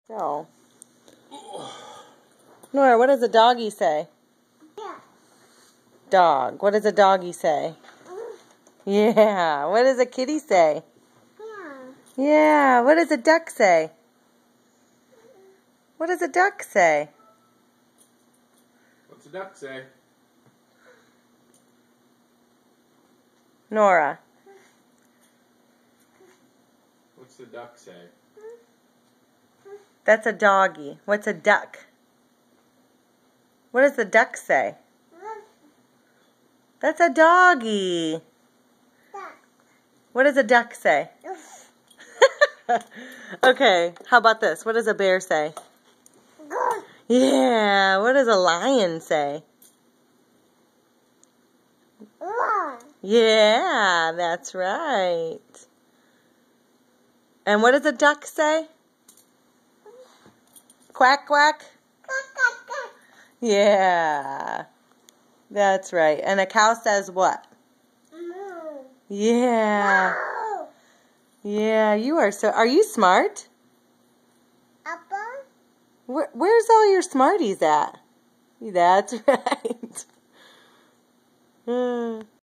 So, Nora, what does a doggy say? Yeah. Dog. What does a doggy say? Yeah. What does a kitty say? Yeah. Yeah. What does a duck say? What does a duck say? What's a duck say? Nora. What's the duck say? That's a doggy. What's a duck? What does the duck say? That's a doggy. What does a duck say? Okay, how about this? What does a bear say? Yeah, what does a lion say? Yeah, that's right. And what does a duck say? Quack, quack? Yeah, that's right. And a cow says what? Yeah. Yeah, you are so... Are you smart? Where's all your Smarties at? That's right.